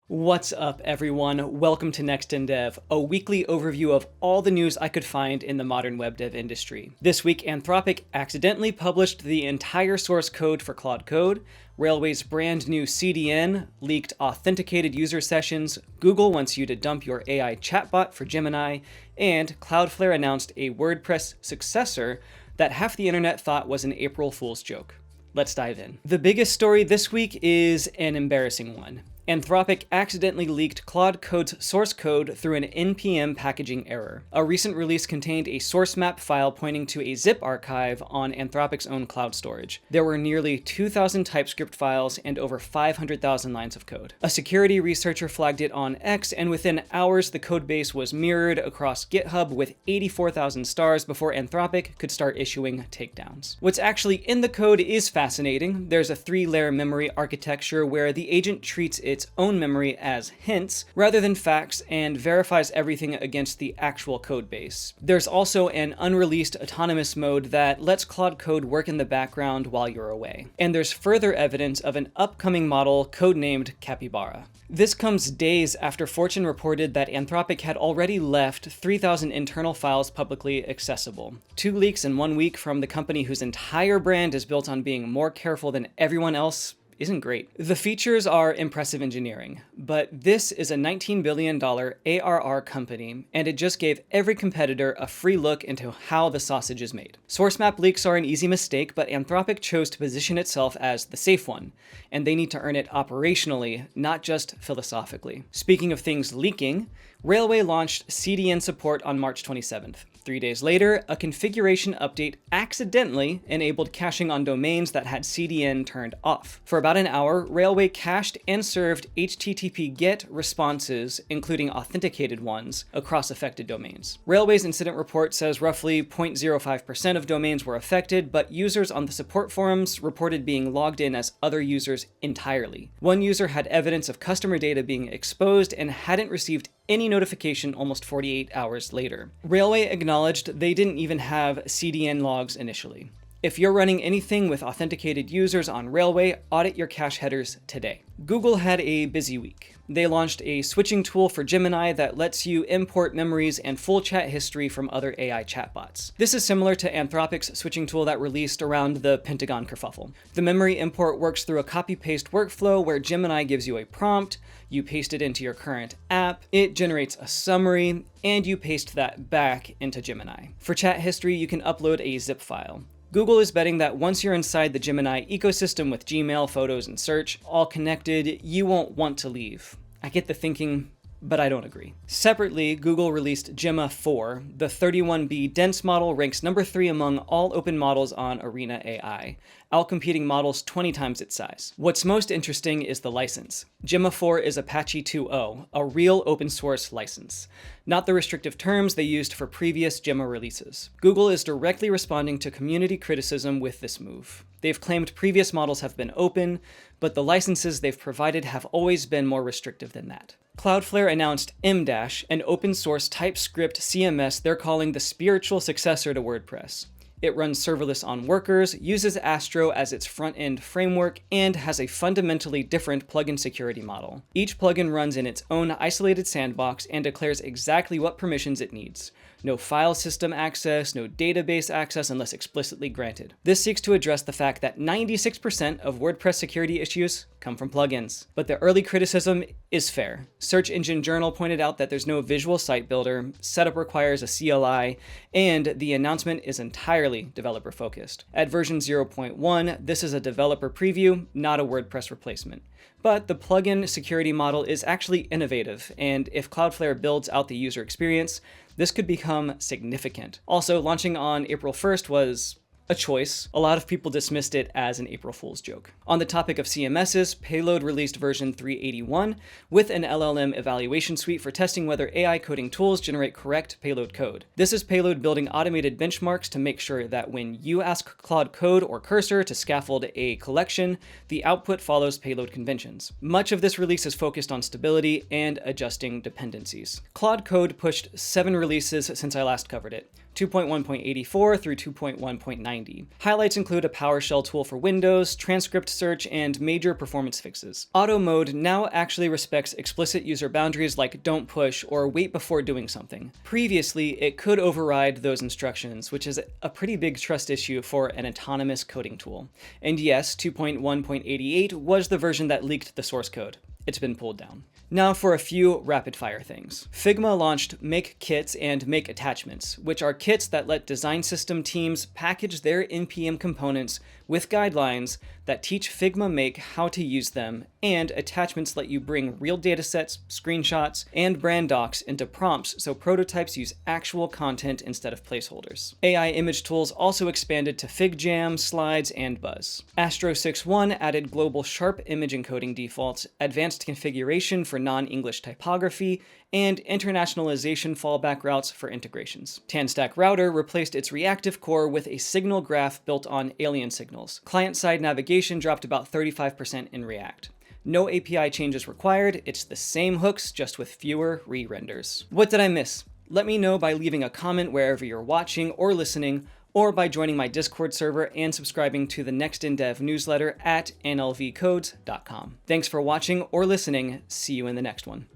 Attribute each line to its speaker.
Speaker 1: What's up, everyone? Welcome to Next in Dev, a weekly overview of all the news I could find in the modern web dev industry. This week, Anthropic accidentally published the entire source code for Claude Code, Railway's brand new CDN leaked authenticated user sessions, Google wants you to dump your AI chatbot for Gemini, and Cloudflare announced a WordPress successor that half the internet thought was an April Fool's joke. Let's dive in. The biggest story this week is an embarrassing one. Anthropic accidentally leaked Claude Code's source code through an npm packaging error. A recent release contained a source map file pointing to a zip archive on Anthropic's own cloud storage. There were nearly 2,000 TypeScript files and over 500,000 lines of code. A security researcher flagged it on X, and within hours the codebase was mirrored across GitHub with 84,000 stars before Anthropic could start issuing takedowns. What's actually in the code is fascinating. There's a 3-layer memory architecture where the agent treats its own memory as hints rather than facts and verifies everything against the actual code base. There's also an unreleased autonomous mode that lets Claude Code work in the background while you're away. And there's further evidence of an upcoming model codenamed Capybara. This comes days after Fortune reported that Anthropic had already left 3,000 internal files publicly accessible. 2 leaks in 1 week from the company whose entire brand is built on being more careful than everyone else isn't great. The features are impressive engineering, but this is a $19 billion ARR company, and it just gave every competitor a free look into how the sausage is made. Source map leaks are an easy mistake, but Anthropic chose to position itself as the safe one, and they need to earn it operationally, not just philosophically. Speaking of things leaking, Railway launched CDN support on March 27th. 3 days later, a configuration update accidentally enabled caching on domains that had CDN turned off. For about an hour, Railway cached and served HTTP GET responses, including authenticated ones, across affected domains. Railway's incident report says roughly 0.05% of domains were affected, but users on the support forums reported being logged in as other users entirely. One user had evidence of customer data being exposed and hadn't received any notification almost 48 hours later. Railway acknowledged they didn't even have CDN logs initially. If you're running anything with authenticated users on Railway, audit your cache headers today. Google had a busy week. They launched a switching tool for Gemini that lets you import memories and full chat history from other AI chatbots. This is similar to Anthropic's switching tool that released around the Pentagon kerfuffle. The memory import works through a copy-paste workflow where Gemini gives you a prompt, you paste it into your current app, it generates a summary, and you paste that back into Gemini. For chat history, you can upload a zip file. Google is betting that once you're inside the Gemini ecosystem with Gmail, Photos, and Search, all connected, you won't want to leave. I get the thinking, but I don't agree. Separately, Google released Gemma 4. The 31B dense model ranks number 3 among all open models on Arena AI, outcompeting models 20 times its size. What's most interesting is the license. Gemma 4 is Apache 2.0, a real open source license, not the restrictive terms they used for previous Gemma releases. Google is directly responding to community criticism with this move. They've claimed previous models have been open, but the licenses they've provided have always been more restrictive than that. Cloudflare announced M-, an open source TypeScript CMS they're calling the spiritual successor to WordPress. It runs serverless on Workers, uses Astro as its front-end framework, and has a fundamentally different plugin security model. Each plugin runs in its own isolated sandbox and declares exactly what permissions it needs. No file system access, no database access unless explicitly granted. This seeks to address the fact that 96% of WordPress security issues come from plugins. But the early criticism is fair. Search Engine Journal pointed out that there's no visual site builder, setup requires a CLI, and the announcement is entirely developer focused. At version 0.1, this is a developer preview, not a WordPress replacement. But the plugin security model is actually innovative, and if Cloudflare builds out the user experience, this could become significant. Also, launching on April 1st was a choice. A lot of people dismissed it as an April Fool's joke. On the topic of CMSs, Payload released version 381 with an LLM evaluation suite for testing whether AI coding tools generate correct payload code. This is Payload building automated benchmarks to make sure that when you ask Claude Code or Cursor to scaffold a collection, the output follows payload conventions. Much of this release is focused on stability and adjusting dependencies. Claude Code pushed 7 releases since I last covered it. 2.1.84 through 2.1.90. Highlights include a PowerShell tool for Windows, transcript search, and major performance fixes. Auto mode now actually respects explicit user boundaries like don't push or wait before doing something. Previously, it could override those instructions, which is a pretty big trust issue for an autonomous coding tool. And yes, 2.1.88 was the version that leaked the source code. It's been pulled down. Now for a few rapid-fire things. Figma launched Make Kits and Make Attachments, which are kits that let design system teams package their NPM components with guidelines that teach Figma Make how to use them, and attachments let you bring real datasets, screenshots, and brand docs into prompts so prototypes use actual content instead of placeholders. AI image tools also expanded to FigJam, Slides, and Buzz. Astro 6.1 added global sharp image encoding defaults, advanced configuration for non-English typography, and internationalization fallback routes for integrations. TanStack Router replaced its reactive core with a signal graph built on alien signals. Client-side navigation dropped about 35% in React. No API changes required, it's the same hooks, just with fewer re-renders. What did I miss? Let me know by leaving a comment wherever you're watching or listening, or by joining my Discord server and subscribing to the Next in Dev newsletter at nlvcodes.com. Thanks for watching or listening. See you in the next one.